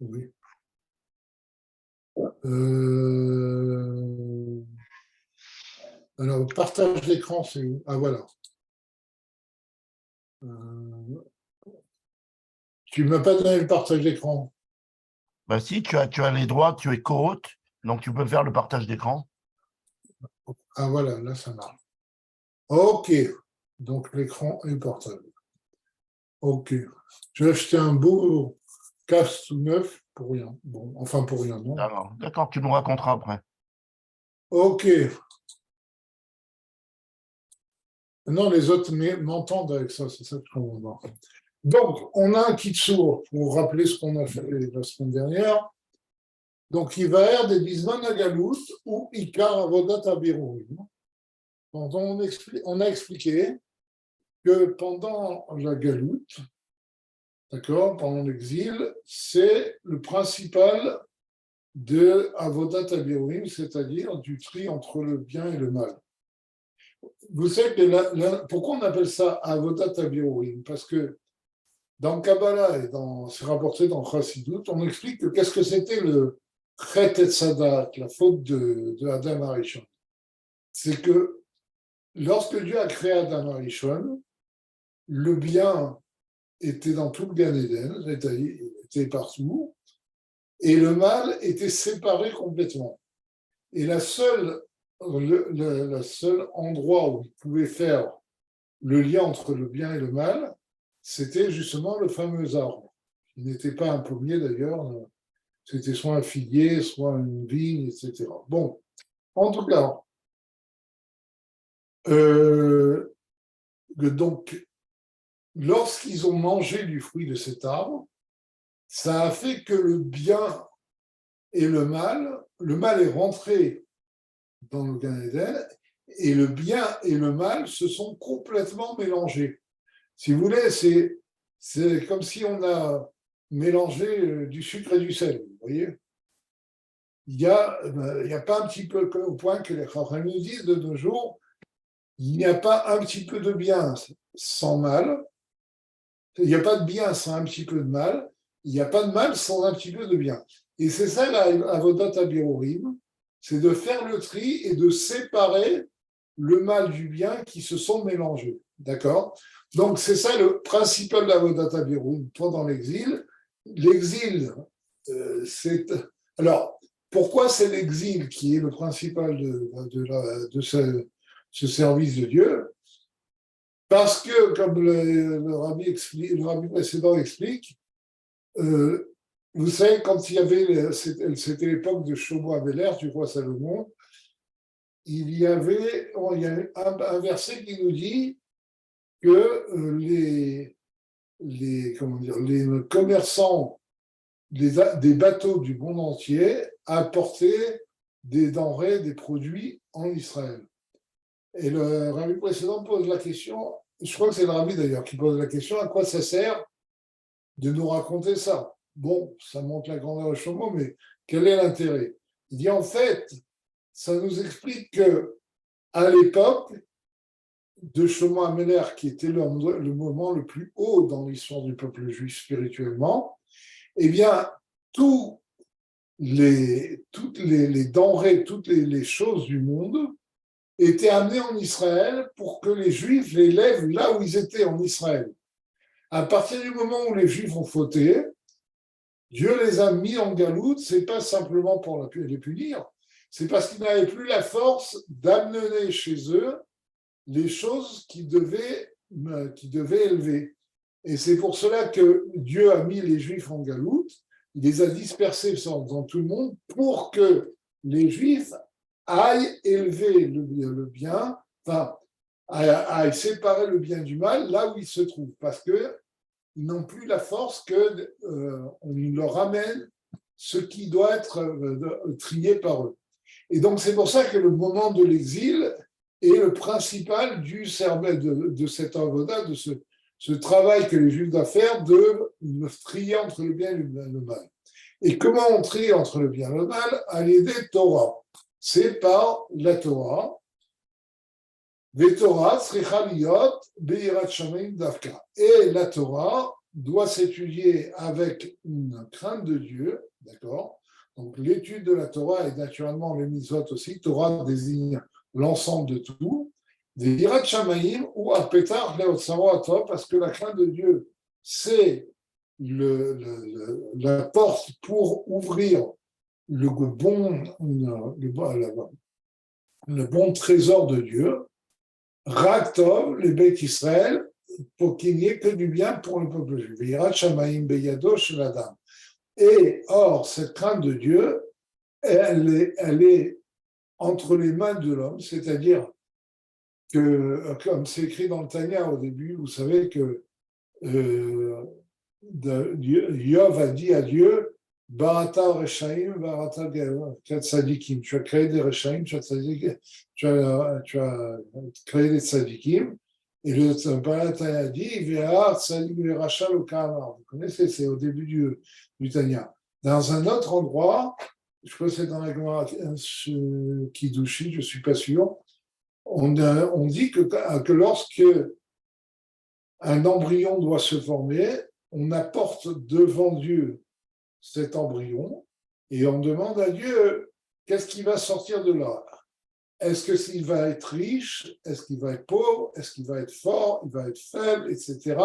Oui. Euh, Alors, partage d'écran, c'est où? Ah, voilà. Euh, Tu ne m'as pas donné le partage d'écran. Bah si, tu as les droits, tu es co-hôte, donc tu peux faire le partage d'écran. Ah, voilà, là, ça marche. OK. Donc, l'écran est portable. OK. Je vais acheter un beau casque tout neuf pour rien. Bon, enfin, pour rien, non. D'accord, tu nous raconteras après. OK. Non, les autres m'entendent avec ça, c'est ça que je comprends pas. Donc, on a un Kitsour, pour rappeler ce qu'on a fait la semaine dernière. Donc, il va y avoir des Bisman à Galout ou Ikar Avodat Abirouim. On a expliqué que pendant la Galoute, d'accord, pendant l'exil, c'est le principal de Avodat Abirouim, c'est-à-dire du tri entre le bien et le mal. Vous savez que pourquoi on appelle ça Avodat Abirouim? Parce que dans Kabbalah et c'est rapporté dans Chassidut, on explique que qu'est-ce que c'était le Chet et Sadat, la faute de Adam Arishon. C'est que lorsque Dieu a créé Adam Arishon, le bien était dans tout le Gan Eden, était partout, et le mal était séparé complètement. Et le seul endroit où il pouvait faire le lien entre le bien et le mal, c'était justement le fameux arbre. Il n'était pas un pommier d'ailleurs, c'était soit un figuier, soit une vigne, etc. Bon, en tout cas, donc, lorsqu'ils ont mangé du fruit de cet arbre, ça a fait que le bien et le mal est rentré dans le Gan Eden, et le bien et le mal se sont complètement mélangés. Si vous voulez, c'est comme si on a mélangé du sucre et du sel, vous voyez. Il n'y a pas un petit peu, au point que les Chachamim nous disent de nos jours, il n'y a pas un petit peu de bien sans mal, il n'y a pas de bien sans un petit peu de mal, il n'y a pas de mal sans un petit peu de bien. Et c'est ça la Avodat Abirourim, c'est de faire le tri et de séparer le mal du bien qui se sont mélangés. D'accord? Donc c'est ça le principal de l'Avodat Abirourim, pendant l'exil. L'exil, c'est. Alors, pourquoi c'est l'exil qui est le principal de ce service de Dieu? Parce que, comme le rabbi précédent explique, vous savez, quand il y avait, c'était l'époque de Shlomo Améler, du roi Salomon, il y a un verset qui nous dit que les commerçants des bateaux du monde entier apportaient des denrées, des produits en Israël. Et le rabbi précédent pose la question, je crois que c'est le rabbi d'ailleurs qui pose la question, à quoi ça sert de nous raconter ça? Bon, ça montre la grandeur de Shlomo, mais quel est l'intérêt? Il dit en fait, ça nous explique que à l'époque de Shlomo Améler, qui était le moment le plus haut dans l'histoire du peuple juif spirituellement, eh bien, toutes les denrées, toutes les choses du monde étaient amenées en Israël pour que les Juifs les lèvent là où ils étaient, en Israël. À partir du moment où les Juifs ont fauté, Dieu les a mis en galoute, c'est pas simplement pour les punir, c'est parce qu'ils n'avaient plus la force d'amener chez eux les choses qui devaient élever. Et c'est pour cela que Dieu a mis les Juifs en galoute, il les a dispersés dans tout le monde pour que les Juifs aillent élever le bien, enfin, aillent séparer le bien du mal là où ils se trouvent, parce qu'ils n'ont plus la force qu'on leur ramène ce qui doit être trié par eux. Et donc c'est pour ça que le moment de l'exil est le principal du serment de cet avoda, de ce travail que les Juifs doivent faire de trier entre le bien et le mal. Et comment on trie entre le bien et le mal? À l'idée de Torah. C'est par la Torah. Et la Torah doit s'étudier avec une crainte de Dieu, d'accord? Donc l'étude de la Torah et naturellement les mitzvot aussi, Torah désigne l'ensemble de tout, des Yirat Shamayim ou à Pétar Leotsaro, parce que la crainte de Dieu, c'est la porte pour ouvrir le bon trésor de Dieu, Raktov, les Beit Israël, pour qu'il n'y ait que du bien pour le peuple juif. Yirat Shamayim Beyado Shel Adam. Et or, cette crainte de Dieu, elle est entre les mains de l'homme, c'est-à-dire que, comme c'est écrit dans le Tanya au début, vous savez que Yov a dit à Dieu, Barata Reshaim, Barata Tzadikim. Tu as créé des Reshaim, tu as créé des Tzadikim. Et le Barata a dit, Vera Tzadik Racha Lokama. Vous connaissez, c'est au début du Tanya. Dans un autre endroit, je crois que c'est dans la Gemara Kiddushin, je ne suis pas sûr, on dit que lorsque un embryon doit se former, on apporte devant Dieu cet embryon et on demande à Dieu qu'est-ce qui va sortir de là. Est-ce qu'il va être riche? Est-ce qu'il va être pauvre? Est-ce qu'il va être fort? Il va être faible, etc.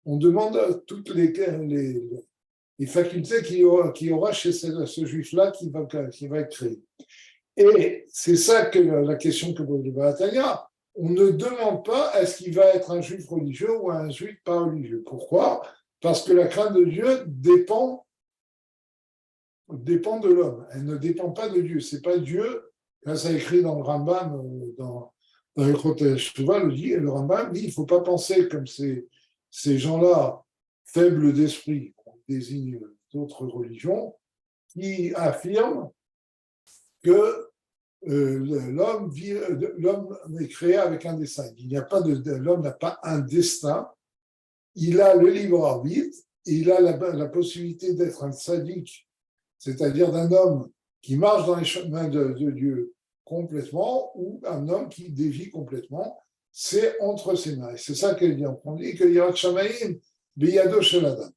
On demande toutes les facultés qu'il y aura chez ce juif-là qui va être créé. Et c'est ça que la question que pose le Baratania. On ne demande pas est-ce qu'il va être un juif religieux ou un juif pas religieux. Pourquoi? Parce que la crainte de Dieu dépend de l'homme. Elle ne dépend pas de Dieu. C'est pas Dieu. Là, ça écrit dans le Rambam, dans le Kodesh Teshuvah, le Rambam dit il ne faut pas penser comme ces gens-là faibles d'esprit, on désigne d'autres religions, qui affirment que l'homme est créé avec un destin. L'homme n'a pas un destin. Il a le libre arbitre. Il a la possibilité d'être un sadique, c'est-à-dire d'un homme qui marche dans les chemins de Dieu complètement, ou un homme qui dévie complètement. C'est entre ses mains. Et c'est ça qu'elle dit. On dit que Yirat Shamayim beyado shel adam.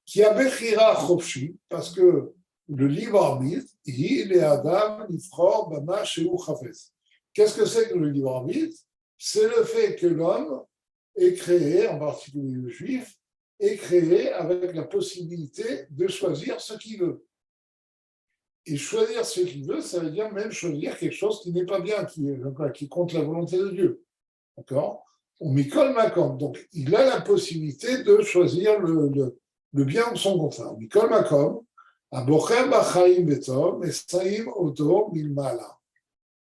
Qui a bechira chopshi, parce que le libre arbitre, il est Adam, Nifror, Bama, Sheou, Chafez. Qu'est-ce que c'est que le libre arbitre? C'est le fait que l'homme est créé, en particulier le juif, est créé avec la possibilité de choisir ce qu'il veut. Et choisir ce qu'il veut, ça veut dire même choisir quelque chose qui n'est pas bien, qui est contre la volonté de Dieu. D'accord? On Mikol Makom. Donc, il a la possibilité de choisir le bien ou son contraire. Mikol Makom. הבוחר בחיים בטוב, מסיים אותו מלמעלה.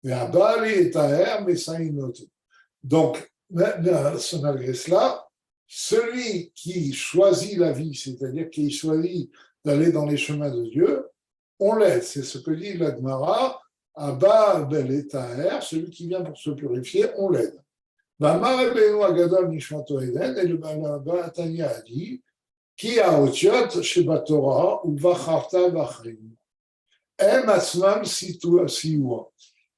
והבא להתאר, מסיים אותו. Donc, malgré cela, celui qui choisit la vie, c'est-à-dire qui choisit d'aller dans les chemins de Dieu, on l'aide. C'est ce que dit la Gemara, Abba Beletaer, celui qui vient pour se purifier, on l'aide. V'amar Rabbeinu Agadol Nishmato Eden, et le Baratania a dit, Ki haotiot shebatorah uvacharta bachrim. Em asmam siwa.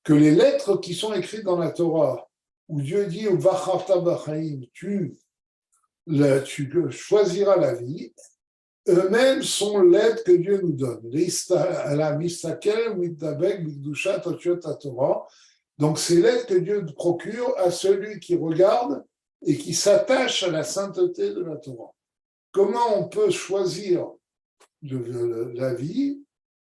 Que les lettres qui sont écrites dans la Torah, où Dieu dit uvacharta bachrim, tu choisiras la vie, eux-mêmes sont l'aide que Dieu nous donne. La mistakel mitdabek mikdushat otiot Torah. Donc c'est l'aide que Dieu procure à celui qui regarde et qui s'attache à la sainteté de la Torah. Comment on peut choisir la vie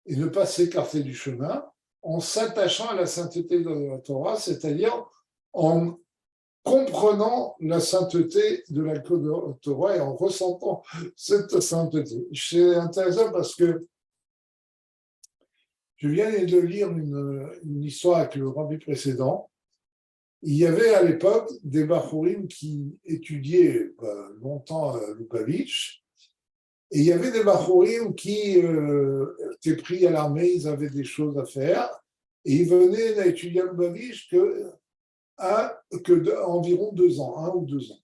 et ne pas s'écarter du chemin en s'attachant à la sainteté de la Torah, c'est-à-dire en comprenant la sainteté de la Torah et en ressentant cette sainteté. C'est intéressant parce que je viens de lire une histoire avec le rabbi précédent. Il y avait à l'époque des Bachourim qui étudiaient longtemps à Lubavitch, et il y avait des Bachourim qui étaient pris à l'armée, ils avaient des choses à faire, et ils venaient à étudier à Lubavitch environ 2 ans, 1 ou 2 ans.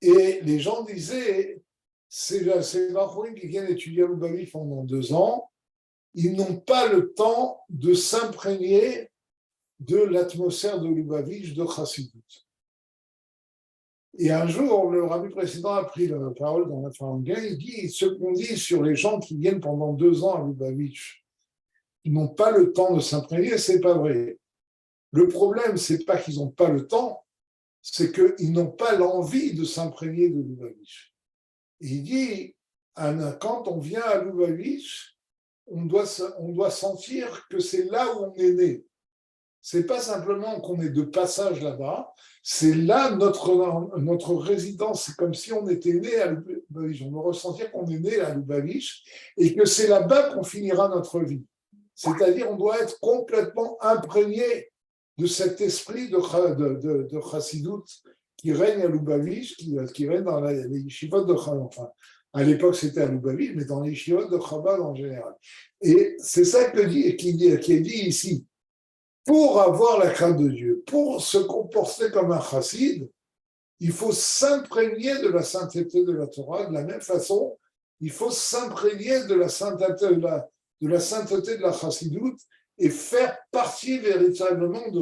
Et les gens disaient, ces Bachourim qui viennent étudier à Lubavitch pendant 2 ans, ils n'ont pas le temps de s'imprégner de l'atmosphère de Lubavitch, de Chassidut. Et un jour, le rabbi précédent a pris la parole dans la Faranga, il dit ce qu'on dit sur les gens qui viennent pendant 2 ans à Lubavitch, ils n'ont pas le temps de s'imprégner, c'est pas vrai. Le problème, c'est pas qu'ils n'ont pas le temps, c'est qu'ils n'ont pas l'envie de s'imprégner de Lubavitch. Et il dit, quand on vient à Lubavitch, on doit sentir que c'est là où on est né. C'est pas simplement qu'on est de passage là-bas, c'est là notre résidence. C'est comme si on était né à Lubavitch. On doit ressentir qu'on est né à Lubavitch et que c'est là-bas qu'on finira notre vie. C'est-à-dire, on doit être complètement imprégné de cet esprit de Chassidut qui règne à Lubavitch, qui règne dans les yeshivot de Chabad. Enfin, à l'époque, c'était à Lubavitch, mais dans les yeshivot de Chabad en général. Et c'est ça qui est dit ici. Pour avoir la crainte de Dieu, pour se comporter comme un chassid, il faut s'imprégner de la sainteté de la Torah. De la même façon, il faut s'imprégner de la sainteté de la chassidoute et faire partie véritablement des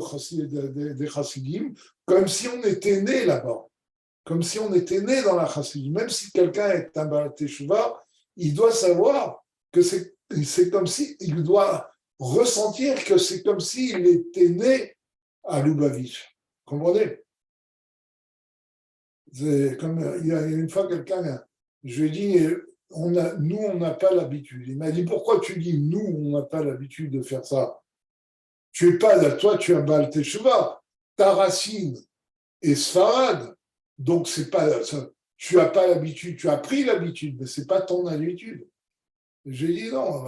chassidim, comme si on était né là-bas, comme si on était né dans la chassidoute. Même si quelqu'un est un Baal Teshuvah, il doit savoir que c'est comme si il doit ressentir que c'est comme s'il était né à Lubavitch. Comprenez? C'est comme il y a une fois quelqu'un, je lui ai dit, nous, on n'a pas l'habitude. Il m'a dit, pourquoi tu dis, nous, on n'a pas l'habitude de faire ça? Toi, tu es Baal Teshuvah, ta racine est Sfarad, donc c'est pas, tu n'as pas l'habitude, tu as pris l'habitude, mais c'est pas ton habitude. J'ai dit, non,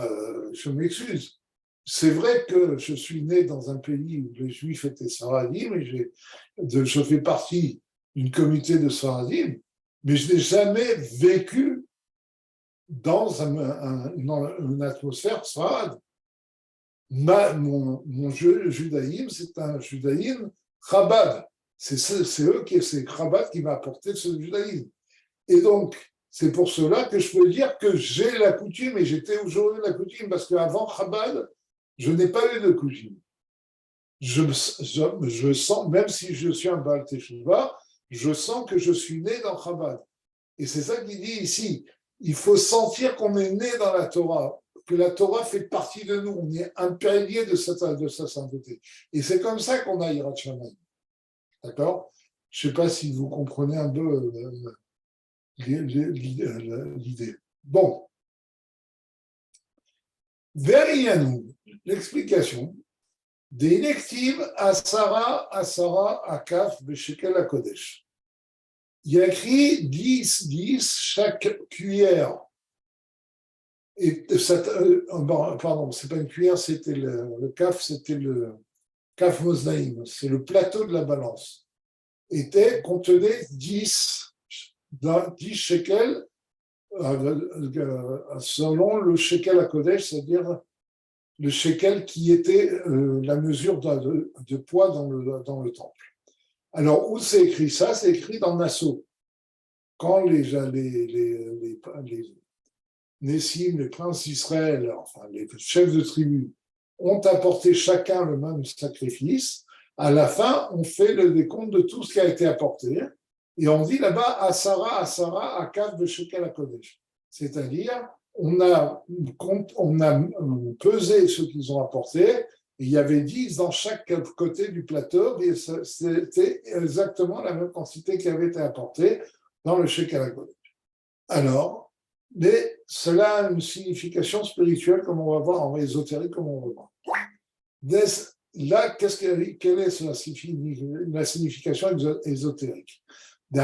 je m'excuse. C'est vrai que je suis né dans un pays où les Juifs étaient Sfaradim et je fais partie d'une communauté de Sfaradim, mais je n'ai jamais vécu dans une atmosphère Sfarad. Mon judaïsme, c'est un judaïsme Chabad. C'est Chabad qui m'a apporté ce judaïsme. Et donc, c'est pour cela que je peux dire que j'ai la coutume, et j'étais aujourd'hui la coutume, parce qu'avant Chabad, je n'ai pas eu de coutume. Je sens, même si je suis un Baal Teshuvah, je sens que je suis né dans Chabad. Et c'est ça qu'il dit ici. Il faut sentir qu'on est né dans la Torah, que la Torah fait partie de nous. On est imprégné de sa sainteté. Et c'est comme ça qu'on a Yirat Shamayim. D'accord? Je ne sais pas si vous comprenez un peu l'idée. Bon. Veriyanou, l'explication. Des lectives Asara, Akaf, Beshekel, Kodesh. Il y a écrit 10, chaque cuillère. Pardon, c'est pas une cuillère, c'était le Kaf, c'était le Kaf Moznaïm, c'est le plateau de la balance. Contenait 10 shekels selon le shekel à Kodesh, c'est-à-dire le shekel qui était la mesure de poids dans le temple. Alors, où c'est écrit ça? C'est écrit dans Nassau. Quand les Nessim, les princes d'Israël, enfin les chefs de tribu, ont apporté chacun le même sacrifice, à la fin, on fait le décompte de tout ce qui a été apporté, et on dit là-bas, Asara, Akav de Shekel à Kodesh. C'est-à-dire, on a pesé ce qu'ils ont apporté, et il y avait 10 dans chaque côté du plateau, et c'était exactement la même quantité qui avait été apportée dans le Shekel à Kodesh. Alors, mais cela a une signification spirituelle, comme on va voir, en ésotérique, comme on va voir. Là, quelle est la signification ésotérique? Le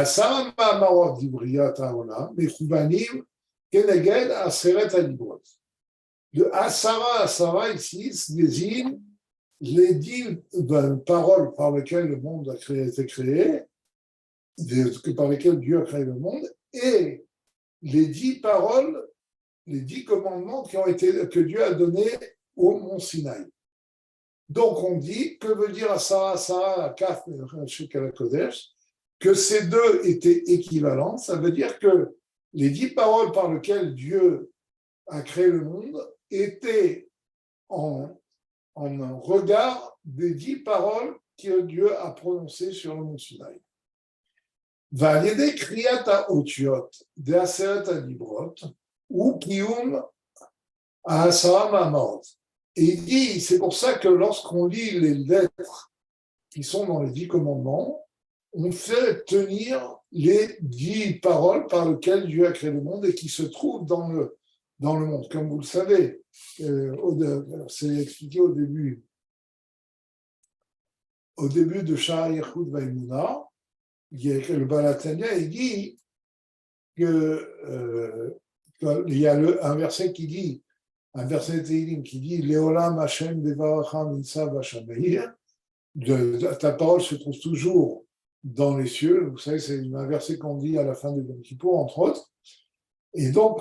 Asara ici désigne les 10 paroles par lesquelles le monde a été créé, par lesquelles Dieu a créé le monde, et les 10 paroles, les 10 commandements que Dieu a donnés au mont Sinaï. Donc on dit, que veut dire Asara, Akaf, Shekel Kodesh, que ces deux étaient équivalents. Ça veut dire que les 10 paroles par lesquelles Dieu a créé le monde étaient en regard des 10 paroles que Dieu a prononcées sur le mont Sinaï. Valide Kriyata Otiot, de Aseret Adibrot, ou Kiyum Asara Mamot. Et il dit, c'est pour ça que lorsqu'on lit les lettres qui sont dans les 10 commandements, on fait tenir les 10 paroles par lesquelles Dieu a créé le monde et qui se trouvent dans le monde. Comme vous le savez, c'est expliqué au début de Sha'ar Yichud Va'emunah, le Balatania, il dit qu'il y a un verset qui dit, un verset de Tehillim qui dit Leolam Hashem Devaracha Nitzav Hashameir, ta parole se trouve toujours dans les cieux. Vous savez, c'est un verset qu'on dit à la fin du Yom Kippour, entre autres. Et donc,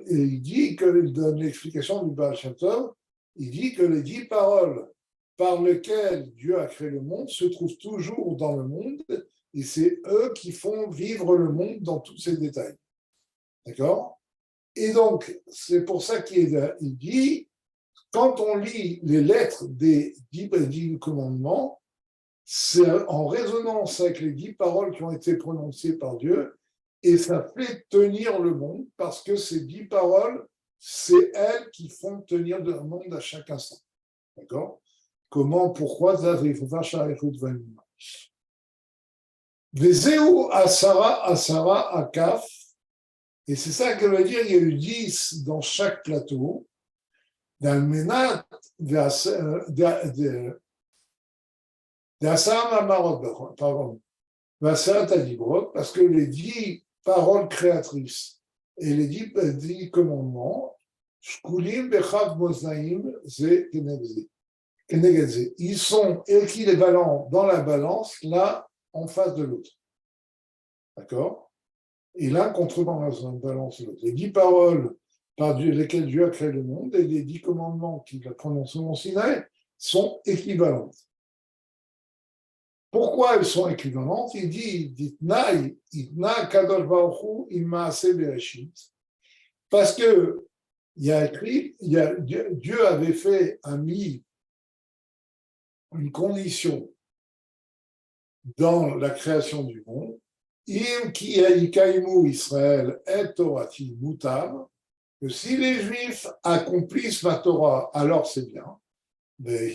il dit il donne l'explication du Baal Shem Tov, il dit que les 10 paroles par lesquelles Dieu a créé le monde se trouvent toujours dans le monde, et c'est eux qui font vivre le monde dans tous ses détails. D'accord ? Et donc, c'est pour ça qu'il dit, quand on lit les lettres des 10 commandements, c'est en résonance avec les 10 paroles qui ont été prononcées par Dieu, et ça fait tenir le monde, parce que ces 10 paroles, c'est elles qui font tenir le monde à chaque instant. D'accord ? Comment, pourquoi, il faut faire Sha'arechut Va'emunah. Vezeu Asara Akaf, et c'est ça que veut dire, il y a eu 10 dans chaque plateau, d'Almenat, d'Asara Mamarot, pardon, Vasarat Adibrot, parce que les 10 paroles créatrices et les 10 commandements, Shkulim Bechav Moznaim Ze Kenegedze, ils sont équivalents dans la balance, l'un en face de l'autre. D'accord ? Et l'un contrebande dans la balance de l'autre. Les 10 paroles par lesquelles Dieu a créé le monde et les 10 commandements qu'il a prononcés au Sinaï sont équivalentes. Pourquoi elles sont équivalentes ? Il dit Itna Kadosh Baruch Hu Immaase Bereshit. Parce que il y a écrit, Dieu avait mis une condition dans la création du monde. Im ki yikaimu Israël et Torati mutab, que si les Juifs accomplissent ma Torah, alors c'est bien. Mais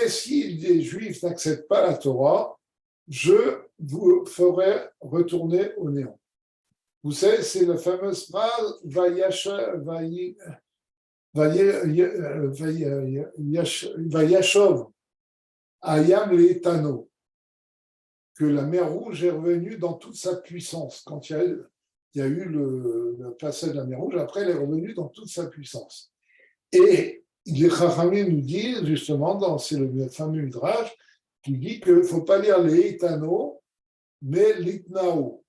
si les Juifs n'acceptent pas la Torah, je vous ferai retourner au néant. Vous savez, c'est la fameuse phrase Vayashov Ayam Le'etano, que la mer Rouge est revenue dans toute sa puissance. Quand il y a eu le passage de la mer Rouge, après elle est revenue dans toute sa puissance. Et les Chachamim nous disent, justement, c'est le fameux Midrash, qui dit qu'il ne faut pas lire les Etano, mais l'Itnao.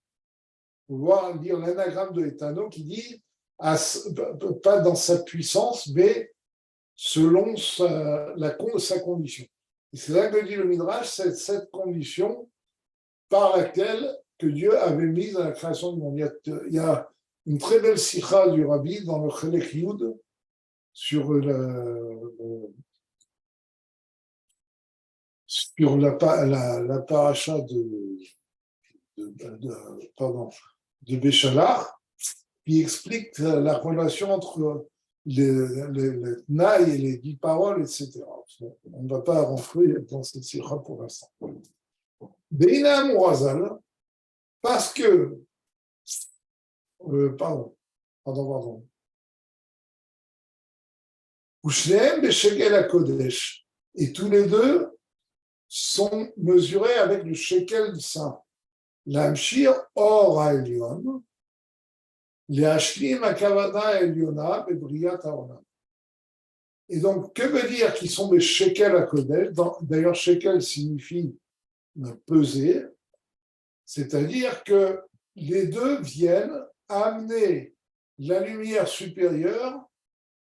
Il faut lire l'anagramme de Etano qui dit, pas dans sa puissance, mais selon sa condition. Et c'est là que dit le Midrash, c'est cette condition par laquelle que Dieu avait mise à la création du monde. Il y a une très belle sikha du Rabbi dans le Chelek Yud sur la paracha de Béchalach, qui explique la relation entre les Tnaï et les 10 paroles, etc. On ne va pas rentrer dans cette sikha pour l'instant. Beina Mourazal, parce que, pardon. Ushneem Beshegel HaKodesh, et tous les deux sont mesurés avec le shekel saint. L'Amshir Or HaElyon, Le'ashlim HaKavana Elyona Bebriat HaOlam. Et donc, que veut dire qu'ils sont des shekel HaKodesh ? D'ailleurs, shekel signifie peser, c'est-à-dire que les deux viennent amener la lumière supérieure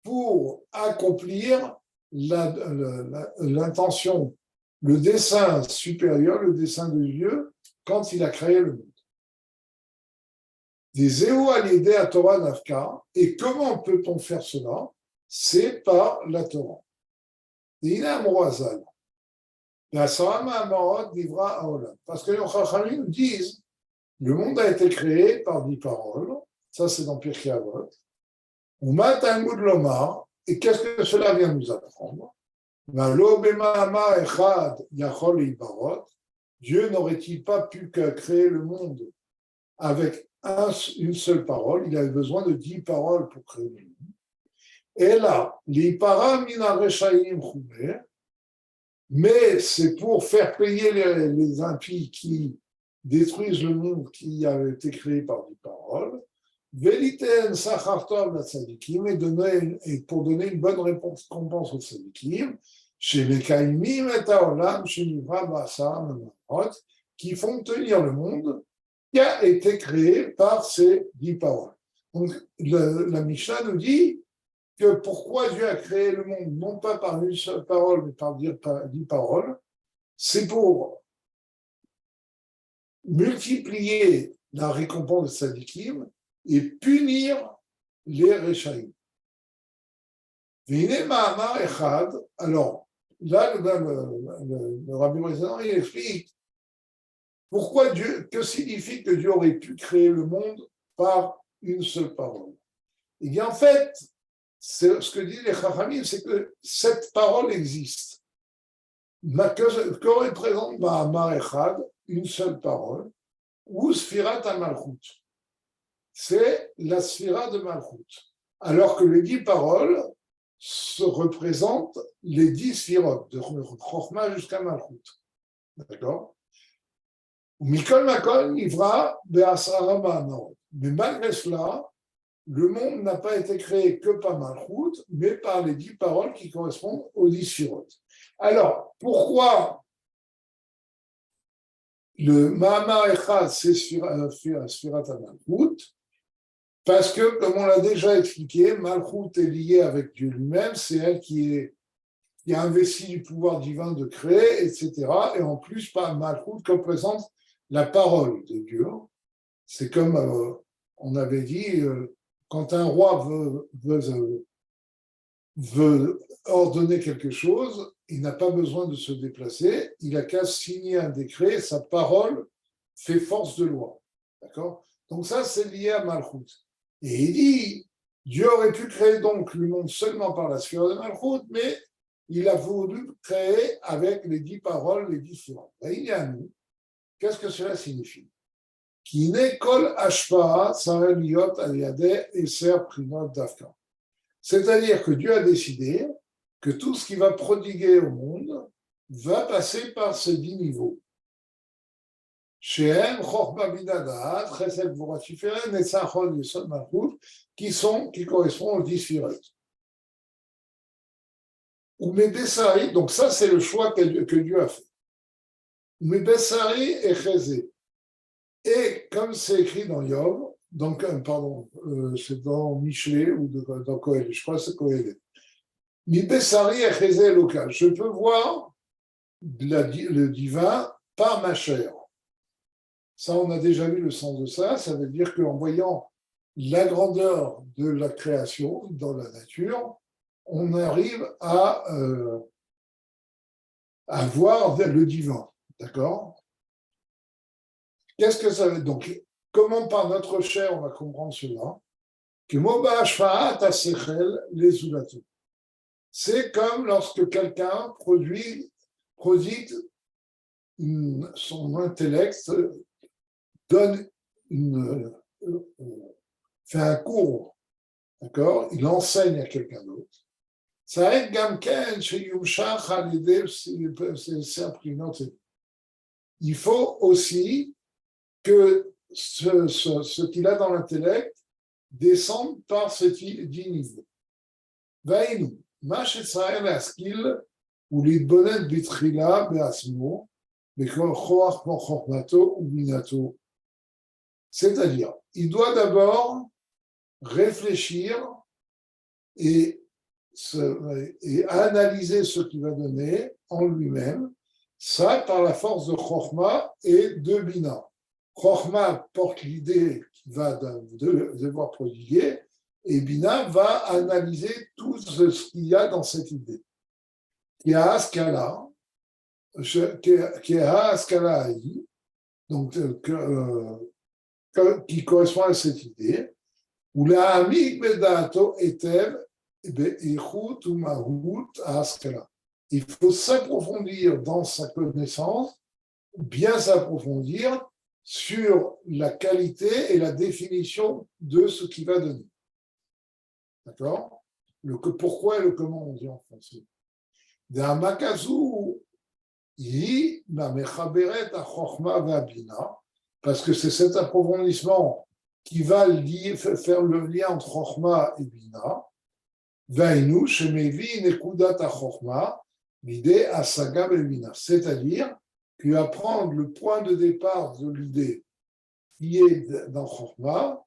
pour accomplir l'intention, le dessein supérieur, le dessein de Dieu, quand il a créé le monde. Des Zéo Alidé à Torah Nafka, et comment peut-on faire cela ? C'est par la Torah. Et il a un Morazal. Parce que les Chachamim nous disent le monde a été créé par 10 paroles. Ça, c'est dans Pirkei Avot. Uma Talmud Lomar. Et qu'est-ce que cela vient nous apprendre? Dieu n'aurait-il pas pu créer le monde avec une seule parole? Il avait besoin de 10 paroles pour créer le monde. Et là, mais c'est pour faire payer les impies qui détruisent le monde qui avait été créé par 10 paroles. Veliten Sachartov la Tzadikim, et pour donner une bonne récompense aux Tzadikim, chez les Kaimim et Taolam, chez Nivra Bassa, qui font tenir le monde qui a été créé par ces 10 paroles. Donc, la Mishnah nous dit que pourquoi Dieu a créé le monde, non pas par une seule parole, mais par 10 paroles, c'est pour multiplier la récompense de Tzadikim et punir les Rechaïm. Alors, là, le Rabbi Bresnan, il explique pourquoi Dieu, que signifie que Dieu aurait pu créer le monde par une seule parole. Eh bien, en fait, ce que disent les Chachamim, c'est que cette parole existe. Que représente Ma'amar Echad, une seule parole, ou Sfirat HaMalchut? C'est la Sphira de Malchut. Alors que les 10 paroles se représentent les 10 Sphirot, de Chochma jusqu'à Malchut. D'accord? Mikol Makol Nivra Be'asara Ma'amarot. Mais malgré cela, le monde n'a pas été créé que par Malchut, mais par les 10 paroles qui correspondent aux 10 Sphirot. Alors, pourquoi le Ma'amar Echad, c'est Sfirat HaMalchut? Parce que, comme on l'a déjà expliqué, Malchut est lié avec Dieu lui-même, c'est elle qui a investi du pouvoir divin de créer, etc. Et en plus, Malchut représente la parole de Dieu. C'est comme on avait dit, quand un roi veut ordonner quelque chose, il n'a pas besoin de se déplacer, il n'a qu'à signer un décret, sa parole fait force de loi. D'accord? Donc ça, c'est lié à Malchut. Et il dit, Dieu aurait pu créer donc le monde seulement par la sphère de Malchut, mais il a voulu créer avec les 10 paroles, les 10 sphères. Et il y a un nous. Qu'est-ce que cela signifie? Qui n'est kol ashpa, sareliot aliade et ser prinot dafka. C'est-à-dire que Dieu a décidé que tout ce qui va prodiguer au monde va passer par ces 10 niveaux. Shehem, Chochma Binadat, Chesed Gvura Tiferet, Netzachon, Yesod Malchut, qui correspondent aux 10 Sphirot. Ou Mebessari, donc ça c'est le choix que Dieu a fait. Mebessari et Chesed. Et comme c'est écrit dans Yov, donc, c'est dans Michelet ou dans Kohelet, je crois que c'est Kohelet. Mebessari et Chesed local. Je peux voir le divin par ma chair. Ça, on a déjà vu le sens de ça. Ça veut dire qu'en voyant la grandeur de la création dans la nature, on arrive à voir le divin. D'accord? Qu'est-ce que ça veut dire? Donc, comment par notre chair on va comprendre cela? Que Moba Ashfa'at Asechel les Ulato. C'est comme lorsque quelqu'un produit son intellect, fait un cours, d'accord? Il enseigne à quelqu'un d'autre. Ça aide Gamken chez Yumshach à l'idée, il faut aussi que ce qu'il a dans l'intellect descende par ces 10 niveaux. Vaïnou, Mash Israël Askil, ou l'Idbonet Bitrila Beasmo, Bekochoach Mochochmato ou Minato. C'est-à-dire, il doit d'abord réfléchir et analyser ce qu'il va donner en lui-même, ça par la force de Chochma et de Bina. Chochma porte l'idée qu'il va devoir prodiguer, et Bina va analyser tout ce qu'il y a dans cette idée. Et à ce cas-là, qui est Haskala, donc qui correspond à cette idée, où la Amik Bedato Etev Beichut ou Mahut Haskala. Il faut s'approfondir dans sa connaissance, bien s'approfondir sur la qualité et la définition de ce qu'il va donner. D'accord? Le pourquoi et le comment, on dit en français. Parce que c'est cet approfondissement qui va faire le lien entre Chokhmah et Bina. Vainu shemevi nekudat ha-Chokhmah, l'idée asaga b'Bina. C'est-à-dire qu'il va prendre le point de départ de l'idée qui est dans Chokhmah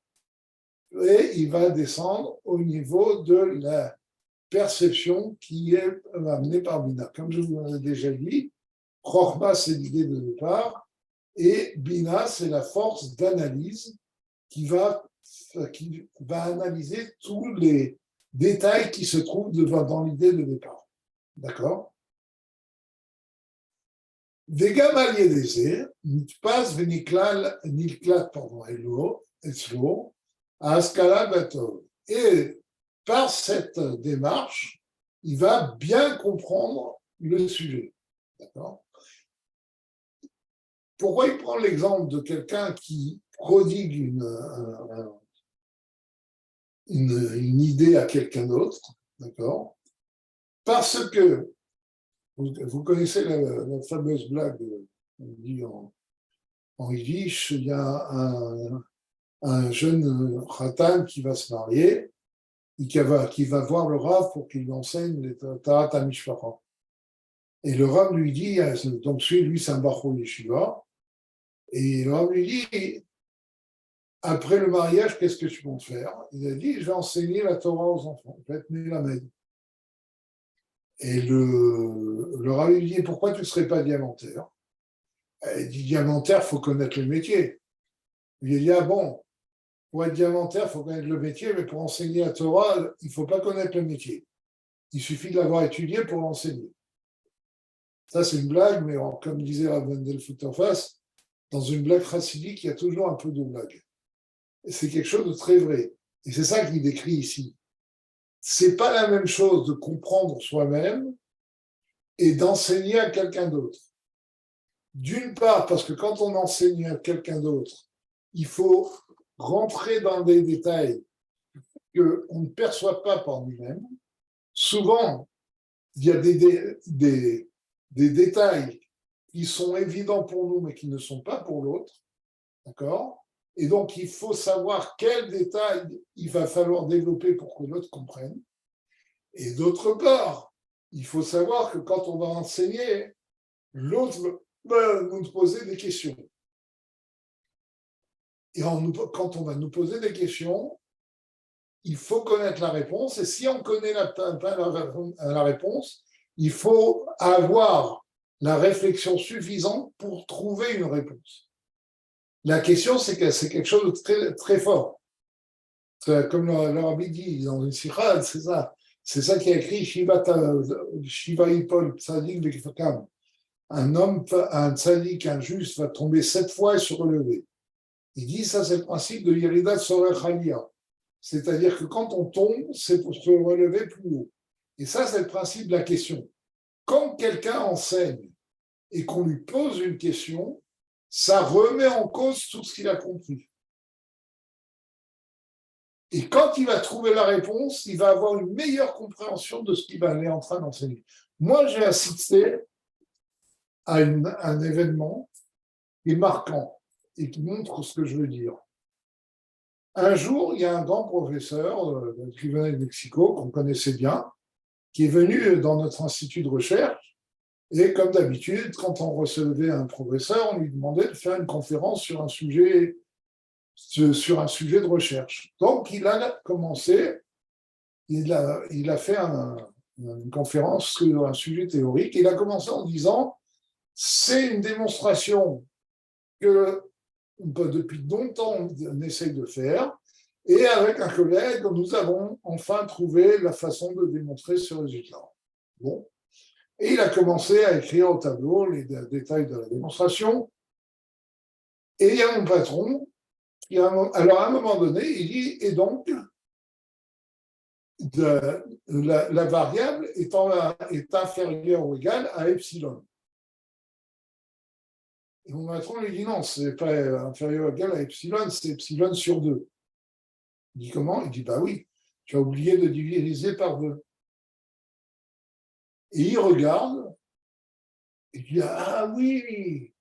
et il va descendre au niveau de la perception qui est amenée par Bina. Comme je vous l'ai déjà dit, Chokhmah, c'est l'idée de départ, et Bina, c'est la force d'analyse qui va analyser tous les détails qui se trouvent dans l'idée de départ. D'accord? Vegam al yedeze, nitpas veniklat etzlo, askala batov. Et par cette démarche, il va bien comprendre le sujet. D'accord? Pourquoi il prend l'exemple de quelqu'un qui prodigue une idée à quelqu'un d'autre? D'accord? Parce que, vous connaissez la fameuse blague, on dit en yiddish, il y a un jeune khatan qui va se marier, et qui va voir le Rav pour qu'il lui enseigne les Tarat HaMishpacha. Et le Rav lui dit, donc lui c'est un Bachur Yeshiva, et le Rav lui dit, après le mariage, qu'est-ce que tu comptes faire? Il a dit, je vais enseigner la Torah aux enfants, je vais être mélamed. Et le Rav lui dit, pourquoi tu ne serais pas diamantaire? Il dit, diamantaire, il faut connaître le métier. Il dit, ah bon, pour être diamantaire, il faut connaître le métier, mais pour enseigner la Torah, il ne faut pas connaître le métier. Il suffit de l'avoir étudié pour l'enseigner. Ça, c'est une blague, mais comme disait Rav Mendel Foutenfas, dans une blague chassidique, il y a toujours un peu de blague. Et c'est quelque chose de très vrai. Et c'est ça qu'il décrit ici. C'est pas la même chose de comprendre soi-même et d'enseigner à quelqu'un d'autre. D'une part, parce que quand on enseigne à quelqu'un d'autre, il faut rentrer dans des détails qu'on ne perçoit pas par nous-mêmes. Souvent, il y a des détails qui sont évidents pour nous, mais qui ne sont pas pour l'autre. D'accord? Et donc, il faut savoir quels détails il va falloir développer pour que l'autre comprenne. Et d'autre part, il faut savoir que quand on va enseigner, l'autre va nous poser des questions. Et quand on va nous poser des questions, il faut connaître la réponse. Et si on connaît la réponse, il faut avoir la réflexion suffisante pour trouver une réponse. La question, c'est que c'est quelque chose de très, très fort. Comme le Rabbi dit dans une sikha, c'est ça. C'est ça qui a écrit Shiva Ipol Tzadik Vekfakam. Un homme, un tzadik, un juste, va tomber 7 fois et se relever. Il dit ça, c'est le principe de Yeridat Sorech Aliyah. C'est-à-dire que quand on tombe, c'est pour se relever plus haut. Et ça, c'est le principe de la question. Quand quelqu'un enseigne et qu'on lui pose une question, ça remet en cause tout ce qu'il a compris. Et quand il va trouver la réponse, il va avoir une meilleure compréhension de ce qu'il est en train d'enseigner. Moi, j'ai assisté à un événement qui est marquant et qui montre ce que je veux dire. Un jour, il y a un grand professeur qui venait de Mexico, qu'on connaissait bien, qui est venu dans notre institut de recherche. Et comme d'habitude, quand on recevait un professeur, on lui demandait de faire une conférence sur un sujet de recherche. Donc, il a commencé, il a fait une conférence sur un sujet théorique. Il a commencé en disant, c'est une démonstration que depuis longtemps on essaye de faire, et avec un collègue, nous avons enfin trouvé la façon de démontrer ce résultat. Bon. Et il a commencé à écrire au tableau les détails de la démonstration. Et il y a mon patron qui, alors à un moment donné, il dit, et donc, la variable est inférieure ou égale à epsilon. Et mon patron lui dit non, c'est pas inférieur ou égal à epsilon, c'est epsilon sur 2. Il dit comment? Il dit bah oui, tu as oublié de diviser par 2. Et il regarde, et il dit ah oui,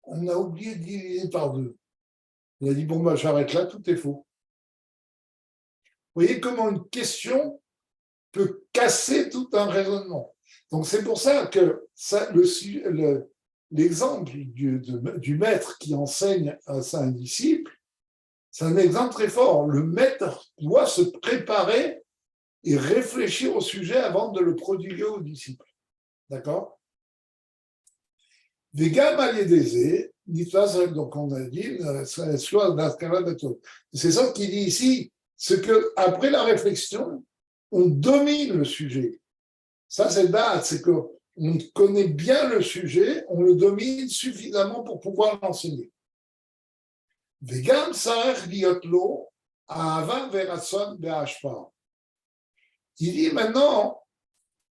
on a oublié de diviser par 2. Il a dit bon bah j'arrête là, tout est faux. Vous voyez comment une question peut casser tout un raisonnement. Donc c'est pour ça que l'exemple du maître qui enseigne à un disciple, c'est un exemple très fort. Le maître doit se préparer et réfléchir au sujet avant de le prodiguer au disciple. D'accord? Vegam aliedeze, donc on a dit, c'est ça qu'il dit ici, c'est qu'après la réflexion, on domine le sujet. Ça, c'est date, c'est qu'on connaît bien le sujet, on le domine suffisamment pour pouvoir l'enseigner. Vegam sarech liotlo, ahava veratson be'ashpa. Il dit maintenant,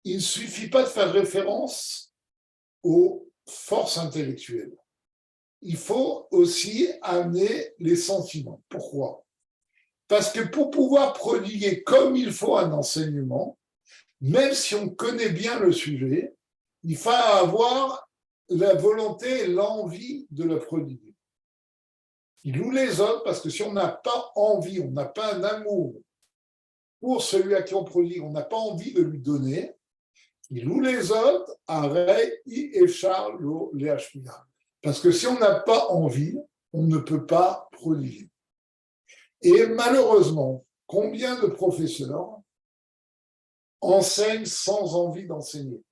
il ne suffit pas de faire référence aux forces intellectuelles. Il faut aussi amener les sentiments. Pourquoi? Parce que pour pouvoir prodiguer comme il faut un enseignement, même si on connaît bien le sujet, il faut avoir la volonté et l'envie de le prodiguer. Il loue les autres parce que si on n'a pas envie, on n'a pas un amour pour celui à qui on prodigue, on n'a pas envie de lui donner, il loue les autres, parce que si on n'a pas envie, on ne peut pas prodiguer. Et malheureusement, combien de professeurs enseignent sans envie d'enseigner?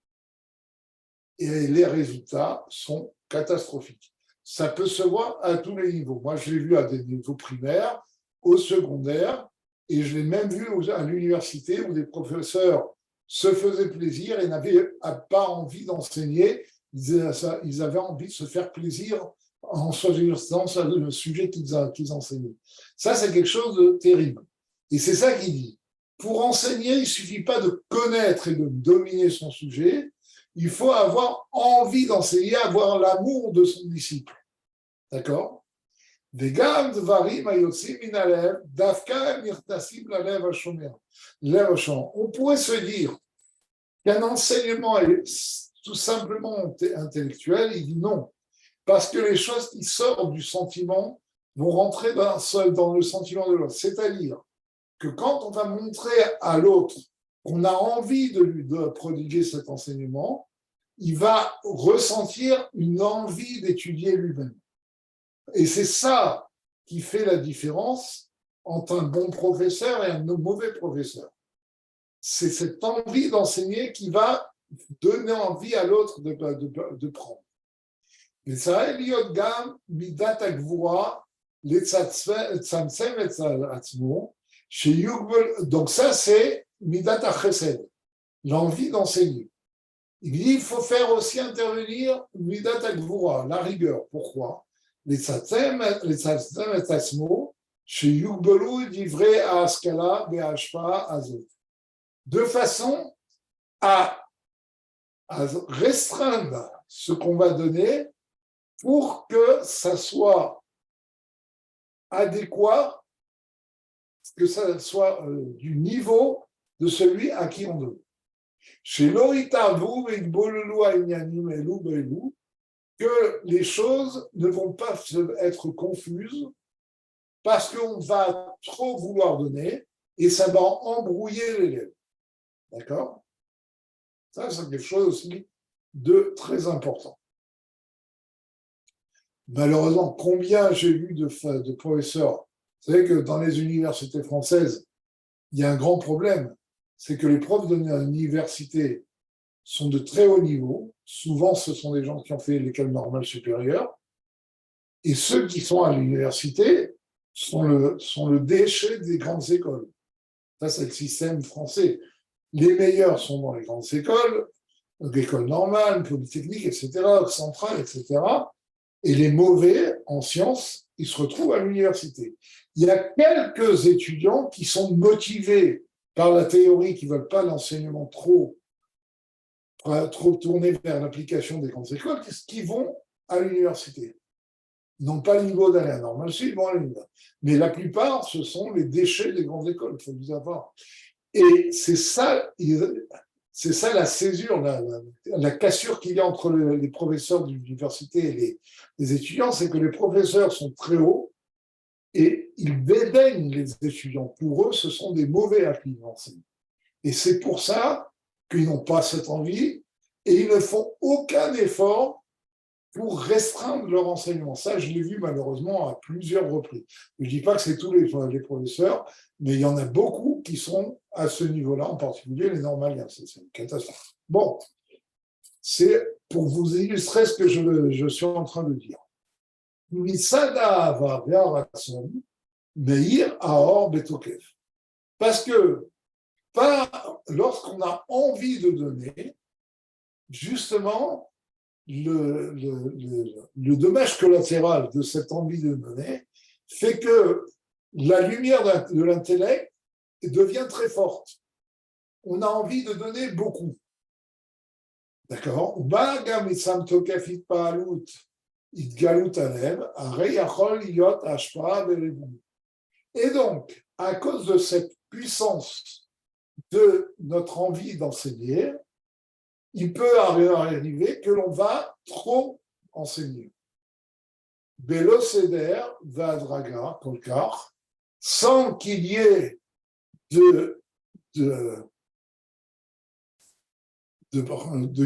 Et les résultats sont catastrophiques. Ça peut se voir à tous les niveaux. Moi, je l'ai vu à des niveaux primaires, au secondaire, et je l'ai même vu à l'université où des professeurs se faisaient plaisir et n'avaient pas envie d'enseigner. Ils avaient envie de se faire plaisir en choisissant le sujet qu'ils enseignaient. Ça, c'est quelque chose de terrible. Et c'est ça qu'il dit. Pour enseigner, il ne suffit pas de connaître et de dominer son sujet, il faut avoir envie d'enseigner, avoir l'amour de son disciple. D'accord? On pourrait se dire qu'un enseignement est tout simplement intellectuel. Il dit non, parce que les choses qui sortent du sentiment vont rentrer dans le sentiment de l'autre. C'est-à-dire que quand on va montrer à l'autre qu'on a envie de prodiguer cet enseignement, il va ressentir une envie d'étudier lui-même. Et c'est ça qui fait la différence entre un bon professeur et un mauvais professeur. C'est cette envie d'enseigner qui va donner envie à l'autre de prendre. Et ça, Eliot Gam, Midat Agvura, donc ça, c'est Midat Achesed, l'envie d'enseigner. Il dit, il faut faire aussi intervenir Midat Agvura, la rigueur. Pourquoi? Les tzatzem et tatzmo, chez Yugbelu, livré à Askala, Be'ashpa, Azot. De façon à restreindre ce qu'on va donner pour que ça soit adéquat, que ça soit du niveau de celui à qui on donne. Chez l'Oritavu, que les choses ne vont pas être confuses parce qu'on va trop vouloir donner et ça va embrouiller l'élève. D'accord? Ça, c'est quelque chose aussi de très important. Malheureusement, combien j'ai vu de professeurs, vous savez que dans les universités françaises, il y a un grand problème, c'est que les profs de l'université sont de très haut niveau, souvent ce sont des gens qui ont fait l'école normale supérieure, et ceux qui sont à l'université sont le déchet des grandes écoles. Ça, c'est le système français. Les meilleurs sont dans les grandes écoles, l'école normale, polytechnique, etc., centrale, etc. Et les mauvais en sciences, ils se retrouvent à l'université. Il y a quelques étudiants qui sont motivés par la théorie, qui ne veulent pas l'enseignement trop tourné vers l'application des grandes écoles, qui vont à l'université. Ils n'ont pas le niveau d'aller à Normal Sup, ils vont à l'université. Mais la plupart, ce sont les déchets des grandes écoles, il faut vous avoir. Et c'est ça la césure, la cassure qu'il y a entre les professeurs de l'université et les étudiants, c'est que les professeurs sont très hauts et ils dédaignent les étudiants. Pour eux, ce sont des mauvais à qui ils enseignent. Et c'est pour ça qu'ils n'ont pas cette envie et ils ne font aucun effort pour restreindre leur enseignement. Ça, je l'ai vu malheureusement à plusieurs reprises. Je ne dis pas que c'est tous les professeurs, mais il y en a beaucoup qui sont à ce niveau-là, en particulier les normaliens. C'est une catastrophe. Bon, c'est pour vous illustrer ce que je suis en train de dire. Misada va vers Meir Aor Betokef. Parce que lorsqu'on a envie de donner, justement, le dommage collatéral de cette envie de donner fait que la lumière de l'intellect devient très forte. On a envie de donner beaucoup. D'accord? Et donc, à cause de cette puissance de notre envie d'enseigner, il peut arriver que l'on va trop enseigner. Belo Seder Vadraga Kolkar, sans qu'il y ait de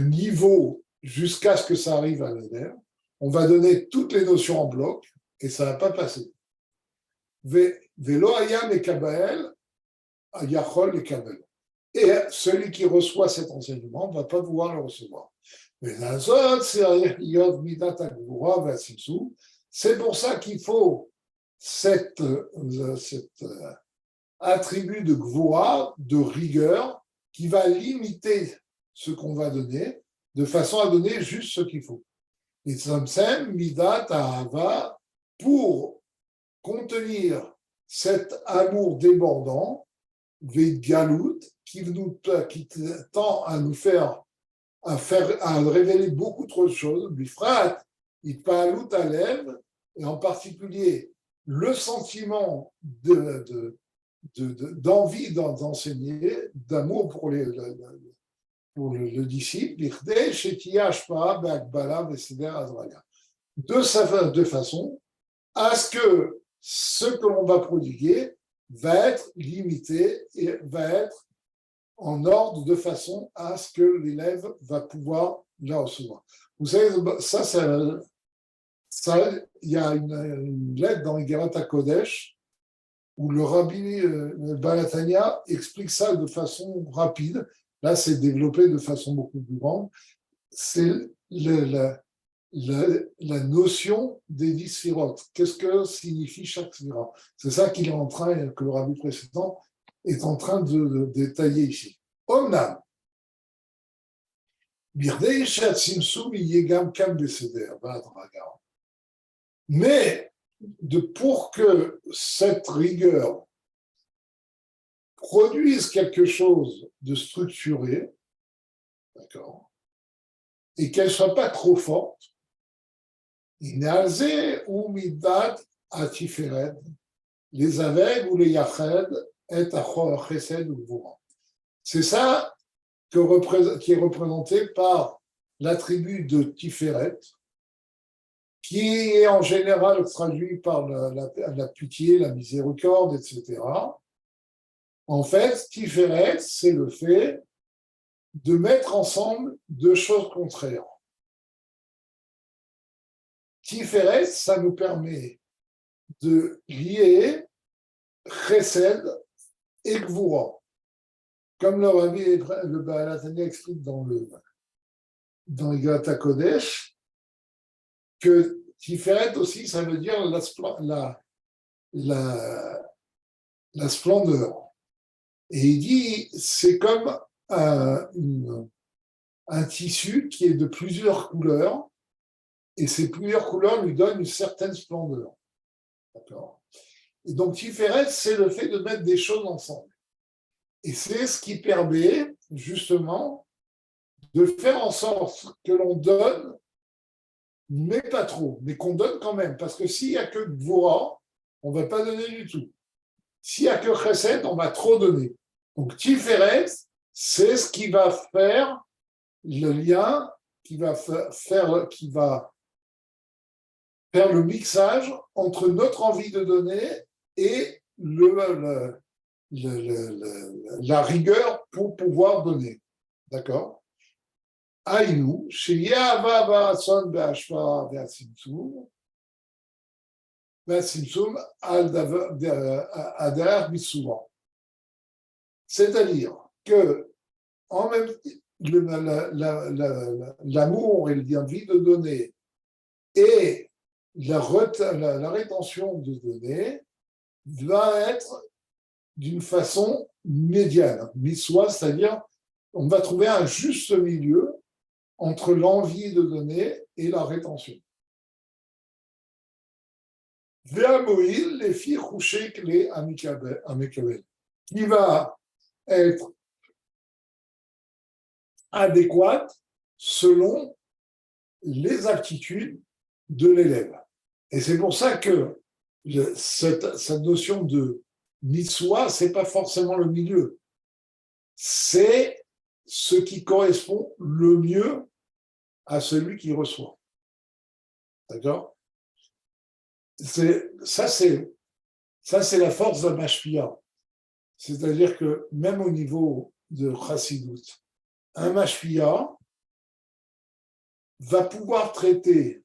niveau jusqu'à ce que ça arrive à l'Eder. On va donner toutes les notions en bloc et ça ne va pas passer. Velo Ayam et Kabael, Ayachol et Kabel. Et celui qui reçoit cet enseignement ne va pas pouvoir le recevoir. C'est pour ça qu'il faut cet attribut de gvura, de rigueur, qui va limiter ce qu'on va donner, de façon à donner juste ce qu'il faut. Et Tzamsem, Midat, Ahava, pour contenir cet amour débordant, Ve'galut, qui tend à nous faire à révéler beaucoup trop de choses, Bifrat, Itpa'alut Alev, et en particulier le sentiment d'envie d'enseigner, d'amour pour le disciple, de façon à ce que ce que l'on va prodiguer va être limité et va être en ordre de façon à ce que l'élève va pouvoir la recevoir. Vous savez, il y a une lettre dans Igerat HaKodesh où le rabbi Balatania explique ça de façon rapide. Là, c'est développé de façon beaucoup plus grande. C'est la notion des 10 sphirotes. Qu'est-ce que signifie chaque sphirote? C'est ça que le rabbi précédent est en train de détailler ici. Omnam, mais pour que cette rigueur produise quelque chose de structuré, d'accord, et qu'elle ne soit pas trop forte, Inalze ou Midat Atiferet, les aveugles ou les yached, et Achor Chesed ou Gvura. C'est ça qui est représenté par l'attribut de Tiferet, qui est en général traduit par la pitié, la miséricorde, etc. En fait, Tiferet, c'est le fait de mettre ensemble deux choses contraires. Tiferet, ça nous permet de lier Chesed et Gvura. Comme le Rabbi le Balatania explique dans Igerat HaKodesh, que Tiferet aussi, ça veut dire la splendeur. Et il dit, c'est comme un tissu qui est de plusieurs couleurs, et ces plusieurs couleurs lui donnent une certaine splendeur. D'accord ? Et donc, Tiferet, c'est le fait de mettre des choses ensemble. Et c'est ce qui permet, justement, de faire en sorte que l'on donne, mais pas trop, mais qu'on donne quand même. Parce que s'il n'y a que Gvura, on ne va pas donner du tout. S'il n'y a que Chesed, on va trop donner. Donc, Tiferet, c'est ce qui va faire le lien, qui va faire le mixage entre notre envie de donner et la rigueur pour pouvoir donner. D'accord ? Aïnou, chez Yahava Barason Be'ashpa Ve'atzimtzum, Ve'atzimtzum Adar Mitsuva. C'est-à-dire que, en même l'amour et l'envie de donner et la rétention de donner va être d'une façon médiane, mi-soi, c'est-à-dire on va trouver un juste milieu entre l'envie de donner et la rétention. Ve'amoïl, les filles couchées les amicabel, qui va être adéquate selon les aptitudes de l'élève. Et c'est pour ça que cette notion de mitzvah, ce n'est pas forcément le milieu. C'est ce qui correspond le mieux à celui qui reçoit. D'accord ? Ça, c'est la force de Mashpia. C'est-à-dire que même au niveau de Chassidut, un Mashpia va pouvoir traiter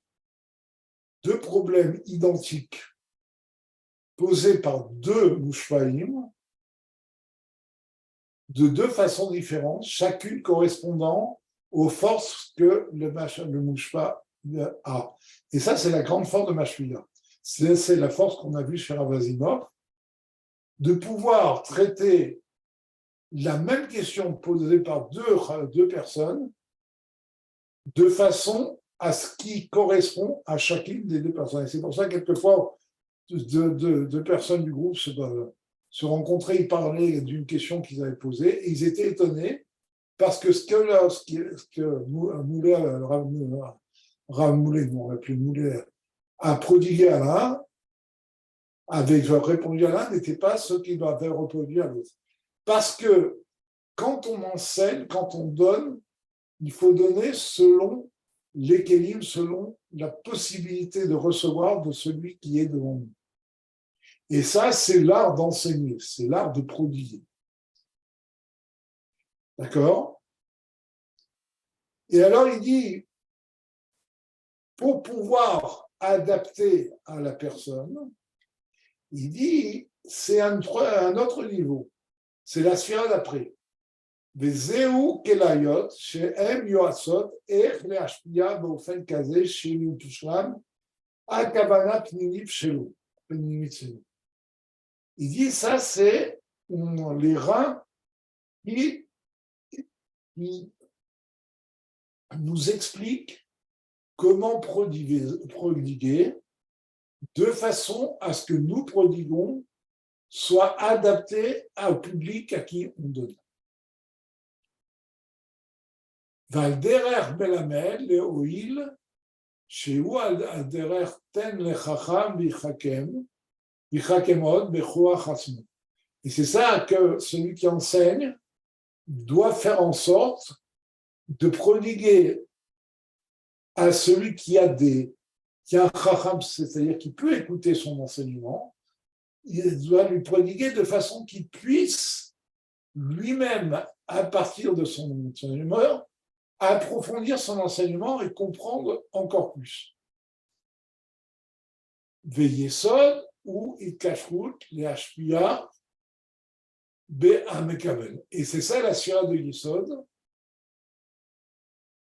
deux problèmes identiques posés par deux Mouchfaïm de deux façons différentes, chacune correspondant aux forces que le Mouchfa a. Et ça, c'est la grande force de Mashpia. C'est la force qu'on a vue chez Rav Asimov, de pouvoir traiter la même question posée par deux personnes de façon à ce qui correspond à chacune des deux personnes. Et c'est pour ça que quelquefois, deux personnes du groupe se rencontraient, ils parlaient d'une question qu'ils avaient posée, et ils étaient étonnés parce que ce que Rav Moulet a prodigué à l'un, avait répondu à l'un, n'était pas ce qu'il avait reproduit à l'autre. Parce que quand on enseigne, quand on donne, il faut donner selon l'équilibre, selon la possibilité de recevoir de celui qui est devant nous. Et ça, c'est l'art d'enseigner, c'est l'art de prodiguer. D'accord ? Et alors, il dit, pour pouvoir adapter à la personne, il dit, c'est un autre niveau. C'est la sphère d'après. וזהו כליות שהן יועצות איך להשפיע באופן כזה שיושלם הכוונה פנימית שלו. Il dit ça, c'est les reins qui nous expliquent comment prodiguer de façon à ce que nous prodiguons soit adapté au public à qui on donne. והדרך מלמד להועיל שהוא הדרך תן לחכם ויחכם עוד בכוח עצמו. Et c'est ça que celui qui enseigne doit faire en sorte de prodiguer à celui qui a un chacham, c'est-à-dire qui peut écouter son enseignement, il doit lui prodiguer de façon qu'il puisse lui-même, à partir de son enseignement, approfondir son enseignement et comprendre encore plus. Veyesod ou Itkashkut, les Hashpia, Be'amekavel. Et c'est ça la sphère de Yesod.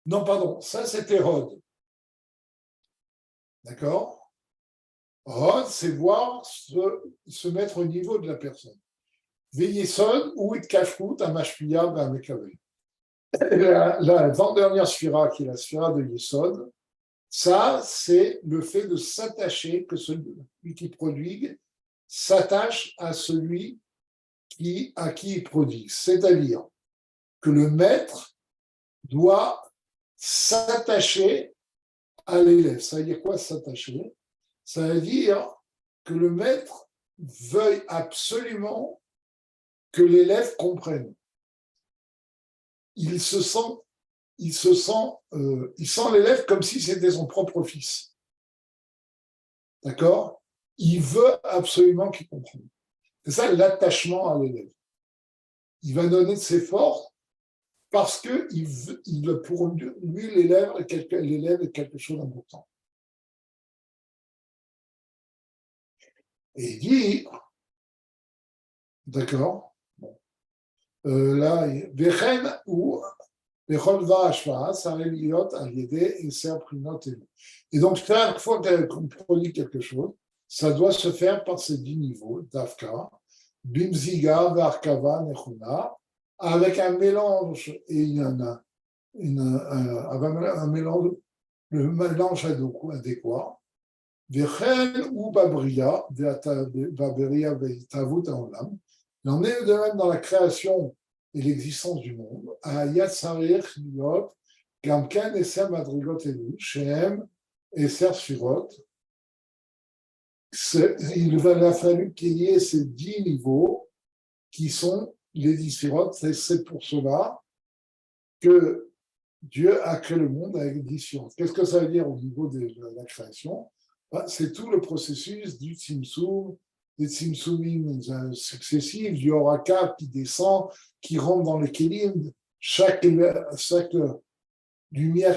Non, pardon, ça c'était Hod. D'accord ? Hod, c'est voir se mettre au niveau de la personne. Veyesod ou Itkashkut, Amashpia, Be'amekavel. La avant-dernière sphira, qui est la sphira de Yesod, ça, c'est le fait de s'attacher, que celui qui prodigue s'attache à celui à qui il prodigue. C'est-à-dire que le maître doit s'attacher à l'élève. Ça veut dire quoi s'attacher? Ça veut dire que le maître veuille absolument que l'élève comprenne. Il sent l'élève comme si c'était son propre fils. D'accord? Il veut absolument qu'il comprenne. C'est ça l'attachement à l'élève. Il va donner de ses forces parce que pour lui, l'élève est quelque chose d'important. Et il dit, d'accord, bon, là, Vechen ou Vecholva Ashva, Sareliot, Aliédé, et Serprinot et et donc, chaque fois qu'on produit quelque chose, ça doit se faire par ces 10 niveaux, Dafka, Bimziga, Varkava, Nechuna, avec un mélange, et il y en a un mélange, le mélange adéquat, Vechel ou Babria, Babria, Veitavut, Aolam. Il en est de même dans la création et l'existence du monde. Ayat Sarech, Liot, Gamken, Esser, Madrigot, Elu, Shem, Esser, Sfirot. Il a fallu qu'il y ait ces 10 niveaux qui sont les 10 Sfirot. C'est pour cela que Dieu a créé le monde avec 10 Sfirot. Qu'est-ce que ça veut dire au niveau de la création? C'est tout le processus du Tzimtzum, des Tzimtzumim successifs, du Horaka qui descend, qui rentre dans le Kélim. Chaque lumière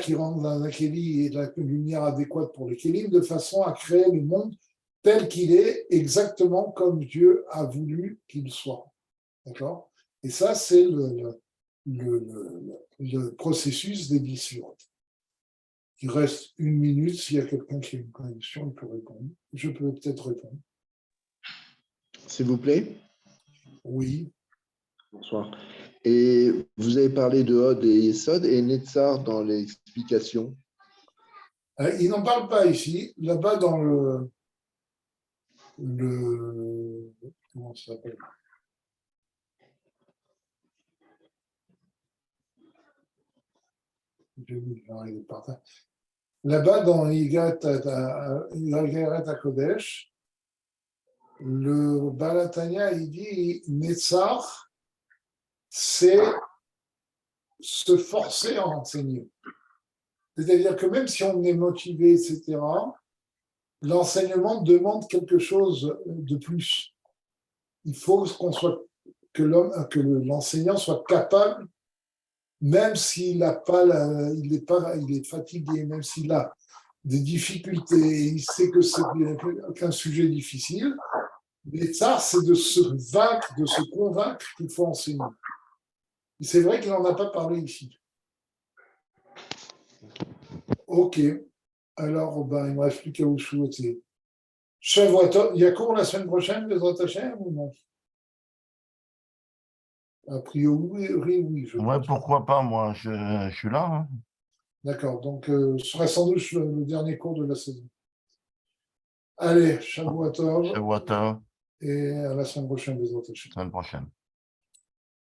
qui rentre dans un Kéli est la lumière adéquate pour le Kélim, de façon à créer le monde tel qu'il est, exactement comme Dieu a voulu qu'il soit. D'accord? Et ça, c'est le processus des 10 Sfirot. Il reste 1 minute. S'il y a quelqu'un qui a une question, il peut répondre. Je peux peut-être répondre. S'il vous plaît. Oui. Bonsoir. Et vous avez parlé de Hod et Yesod et Netzar dans l'explication. Il n'en parle pas ici. Là-bas, dans le comment ça s'appelle? Là-bas, dans Yigat HaKodesh, le Balatania, il dit Netzar, c'est se forcer à enseigner. C'est-à-dire que même si on est motivé, etc., l'enseignement demande quelque chose de plus. Il faut que l'enseignant soit capable, même s'il il est fatigué, même s'il a des difficultés, il sait que c'est qu'un sujet difficile, mais ça, c'est de se vaincre, de se convaincre qu'il faut enseigner. Et c'est vrai qu'il n'en a pas parlé ici. Ok. Alors, il ne me reste plus qu'à vous souhaiter. Shavuot, il y a cours la semaine prochaine, Bezrat Hashem, ou non? A priori, oui, je pense. Pourquoi pas, moi, je suis là. Hein. D'accord, donc ce sera sans doute le dernier cours de la saison. Allez, Shavuot Tov. Shavuot Tov. Et à la semaine prochaine, Bezrat Hashem. Semaine prochaine.